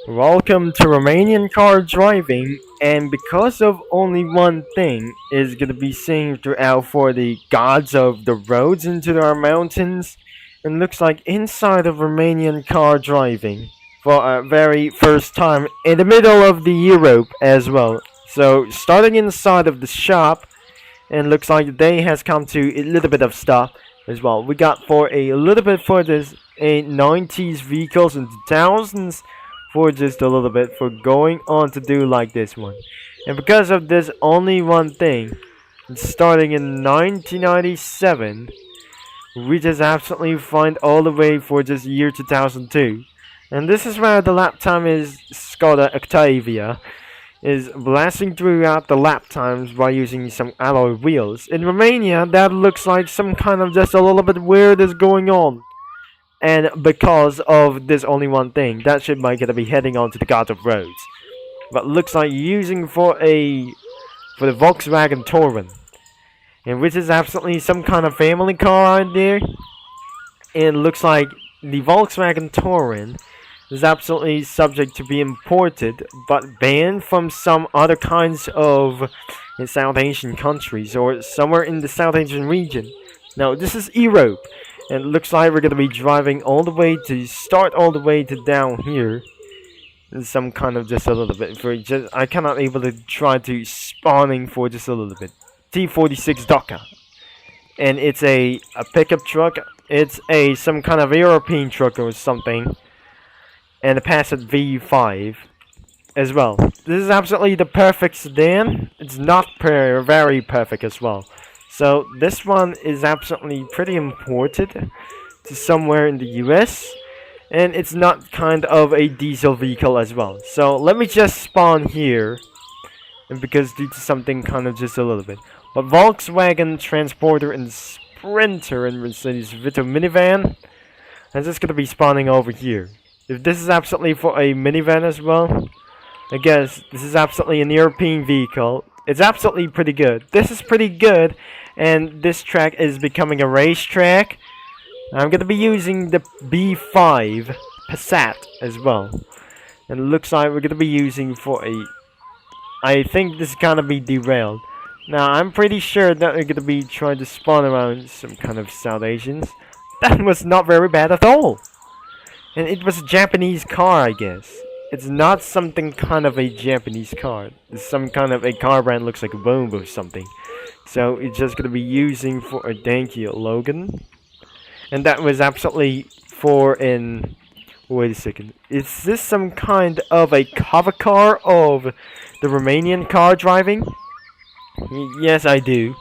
Welcome to Romanian car driving, and because of only one thing is gonna be seen throughout for the gods of the roads into our mountains, and looks like inside of Romanian car driving for a very first time in the middle of the Europe as well. So starting inside of the shop, and looks like the day has come to a little bit of stuff as well. We got for a little bit for this a 90s vehicles and thousands for just a little bit for going on to do like this one. And because of this only one thing, starting in 1997, we just absolutely find all the way for just year 2002. And this is where the lap time is Skoda Octavia is blasting throughout the lap times by using some alloy wheels. In Romania, that looks like some kind of just a little bit weird is going on. And because of this only one thing, that ship might gonna be heading on to the God of Roads. But looks like using for the Volkswagen Touran. And which is absolutely some kind of family car out there. And looks like the Volkswagen Touran is absolutely subject to be imported, but banned from some other kinds of South Asian countries or somewhere in the South Asian region. Now this is Europe. And it looks like we're gonna be driving all the way to start all the way to down here. Some kind of just a little bit for just I cannot able to try to spawning for just a little bit. T46 Doka. And it's a pickup truck. It's a some kind of European truck or something. And a Passat V5 as well. This is absolutely the perfect sedan. It's not very perfect as well. So this one is absolutely pretty imported to somewhere in the US, and it's not kind of a diesel vehicle as well. So let me just spawn here, and because due to something kind of just a little bit. But Volkswagen Transporter and Sprinter and Mercedes Vito minivan, I'm just gonna be spawning over here. If this is absolutely for a minivan as well, I guess this is absolutely an European vehicle. It's absolutely pretty good. This is pretty good, and this track is becoming a racetrack. I'm gonna be using the B5 Passat as well, and it looks like we're gonna be using for a. I think this is gonna be derailed. Now I'm pretty sure that we're gonna be trying to spawn around some kind of South Asians. That was not very bad at all, and it was a Japanese car, I guess. It's not something kind of a Japanese car. It's some kind of a car brand looks like a Volvo or something. So it's just gonna be using for a Dankio Logan. And that was absolutely for an wait a second. Is this some kind of a cover car of the Romanian car driving? Yes, I do.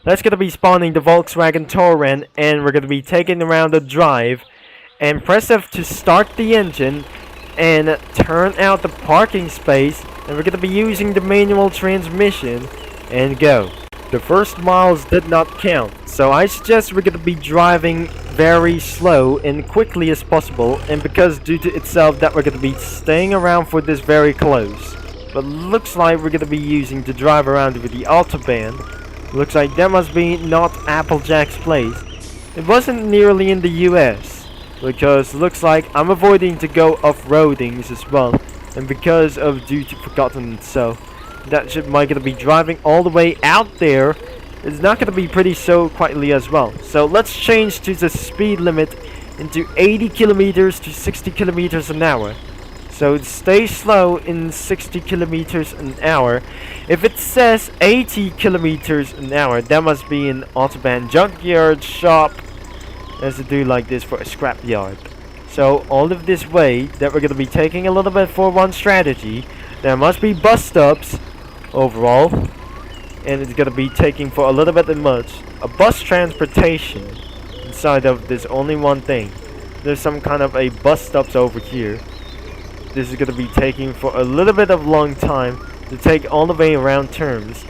That's gonna be spawning the Volkswagen Touran, and we're gonna be taking around the drive and press F to start the engine and turn out the parking space, and we're gonna be using the manual transmission and go. The first miles did not count, so I suggest we're gonna be driving very slow and quickly as possible, and because due to itself that we're gonna be staying around for this very close. But looks like we're gonna be using to drive around with the Autobahn. Looks like that must be not Applejack's place. It wasn't nearly in the US. Because looks like I'm avoiding to go off-roadings as well, and because of due to forgotten, so that ship might gonna be driving all the way out there. It's not gonna be pretty so quietly as well. So let's change to the speed limit into 80 kilometers to 60 kilometers an hour. So stay slow in 60 kilometers an hour. If it says 80 kilometers an hour, that must be an Autobahn junkyard shop. As to do like this for a scrapyard. So all of this way that we're gonna be taking a little bit for one strategy. There must be bus stops overall, and it's gonna be taking for a little bit much a bus transportation inside of this only one thing. There's some kind of a bus stops over here. This is gonna be taking for a little bit of long time to take all the way around turns,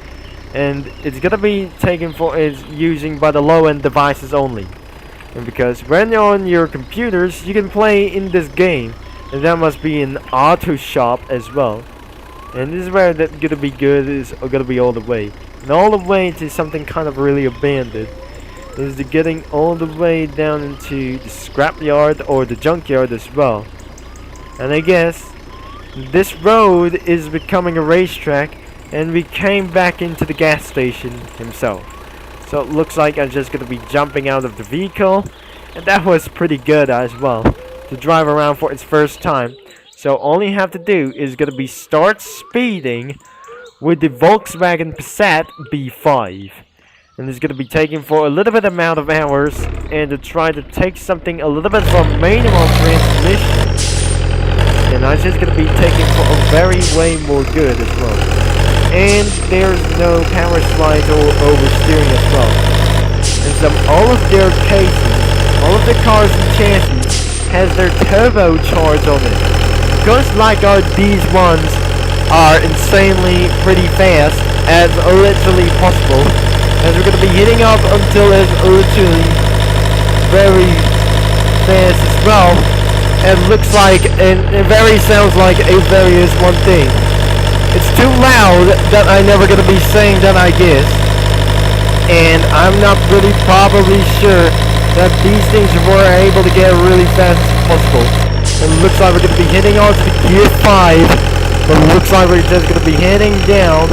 and it's gonna be taken for is using by the low-end devices only. And because when you're on your computers, you can play in this game, and that must be an auto shop as well. And this is where that's gonna be good is gonna be all the way, and all the way to something kind of really abandoned. Is the getting all the way down into the scrapyard or the junkyard as well. And I guess This road is becoming a racetrack, and we came back into the gas station himself. So it looks like I'm just gonna be jumping out of the vehicle, and that was pretty good as well to drive around for its first time. So all you have to do is gonna be start speeding with the Volkswagen Passat B5. And it's gonna be taking for a little bit amount of hours, and to try to take something a little bit from manual transmission. And I'm just gonna be taking for a very way more good as well. And there's no power slides or oversteering as well. And all of their cases, all of the cars and chassis has their turbocharge on it. Because like these ones are insanely pretty fast as literally possible. As we're gonna be hitting up until it's literally very fast as well. It looks like, and it very sounds like a various one thing. It's too loud that I'm never gonna be saying that, I guess. And I'm not really probably sure that these things were able to get really fast as possible. It looks like we're gonna be hitting on to the gear 5, but it looks like we're just gonna be heading down,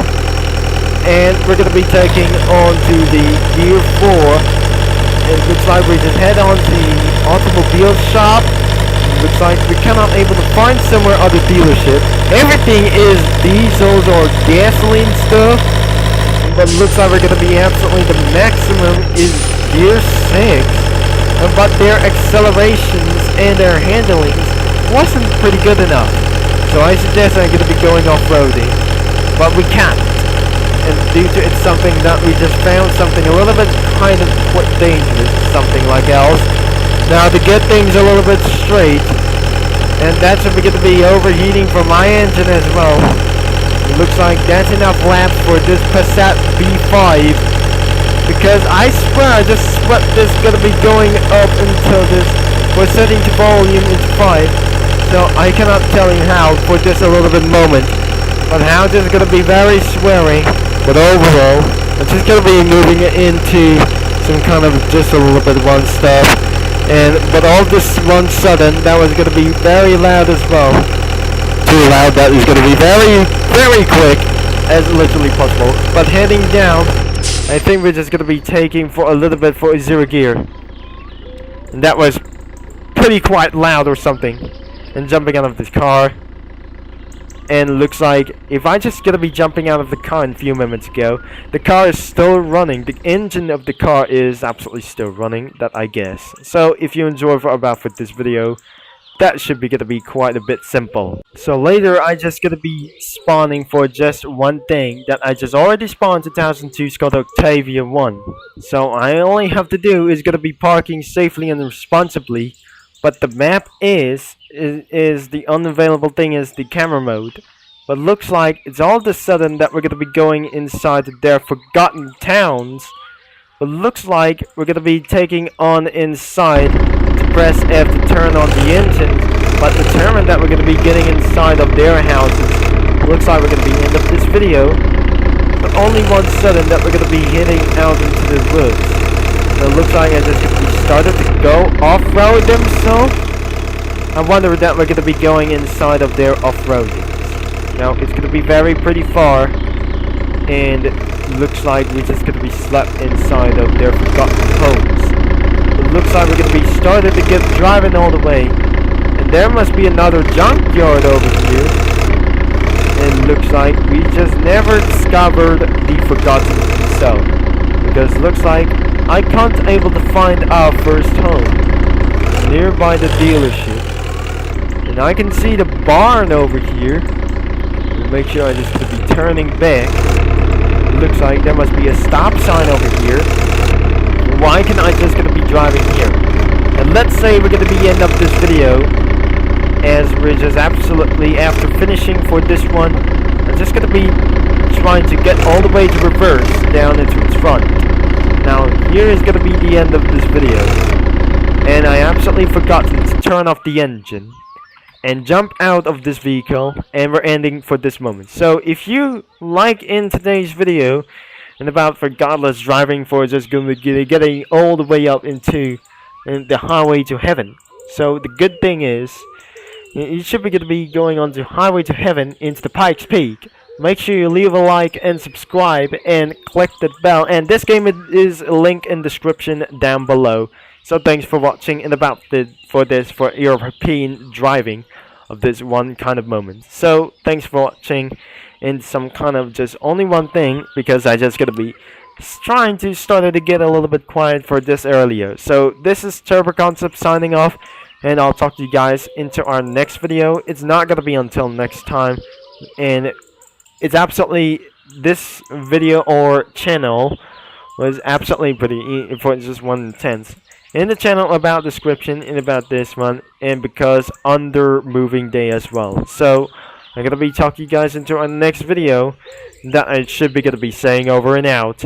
and we're gonna be taking on to the gear 4. It looks like we just head on to the automobile shop. Looks like we cannot able to find somewhere other dealership. Everything is diesels or gasoline stuff, but looks like we're gonna be absolutely the maximum is gear 6. But their accelerations and their handlings wasn't pretty good enough. So I suggest I'm gonna be going off-roading, but we can't. And due to it's something that we just found something a little bit kind of quite dangerous, something like else. Now to get things a little bit straight, and that's if we're going to be overheating for my engine as well. It looks like that's enough laps for this Passat B5, because I swear I just swept this going to be going up until this, we're setting the volume into 5, so I cannot tell you how for just a little bit moment, but how this is going to be very swearing, but overall, I'm just going to be moving it into some kind of just a little bit one stuff. But all this one sudden, that was going to be very loud as well. Too loud, that is going to be very, very quick, as literally possible. But heading down, I think we're just going to be taking for a little bit for a 0 gear. And that was pretty quite loud or something. And jumping out of this car. And looks like if I just gonna be jumping out of the car a few moments ago, the car is still running. The engine of the car is absolutely still running, that I guess. So if you enjoy about for this video, that should be gonna be quite a bit simple. So later I just gonna be spawning for just one thing that I just already spawned 2002 it's called Octavia 1. So I only have to do is gonna be parking safely and responsibly. But the map is the unavailable thing is the camera mode. But looks like it's all of a sudden that we're going to be going inside their forgotten towns. But looks like we're going to be taking on inside to press F to turn on the engine. But determine that we're going to be getting inside of their houses. Looks like we're going to be end of this video. But only one sudden that we're going to be heading out into the woods. So it looks like I just started to go off-road themselves. I wonder that we're going to be going inside of their off-roadings. Now, it's going to be very pretty far. And it looks like we're just going to be slept inside of their forgotten homes. It looks like we're going to be started to get driving all the way. And there must be another junkyard over here. And it looks like we just never discovered the forgotten himself. Because it looks like I can't able to find our first home. It's nearby the dealership. And I can see the barn over here. I'll make sure I just to be turning back. It looks like there must be a stop sign over here. Why can I just gonna be driving here? And let's say we're gonna be end up this video as we're just absolutely after finishing for this one. I'm just gonna be trying to get all the way to reverse down into its front. Now here is going to be the end of this video, and I absolutely forgot to turn off the engine and jump out of this vehicle, and we're ending for this moment. So if you like in today's video and about for godless driving for just going to be getting all the way up into the highway to heaven. So the good thing is You should be going to be going on the highway to heaven into the Pikes Peak. Make sure you leave a like and subscribe and click that bell. And this game is a link in description down below. So thanks for watching and for European driving of this one kind of moment. So thanks for watching in some kind of just only one thing, because I just gonna be trying to start to get a little bit quiet for this earlier. So this is Turbo Concept signing off, and I'll talk to you guys into our next video. It's not gonna be until next time, and it's absolutely, this video or channel was absolutely pretty for just one intense. In the channel about description and about this one, and because under moving day as well. So I'm gonna be talking you guys into our next video that I should be gonna be saying over and out.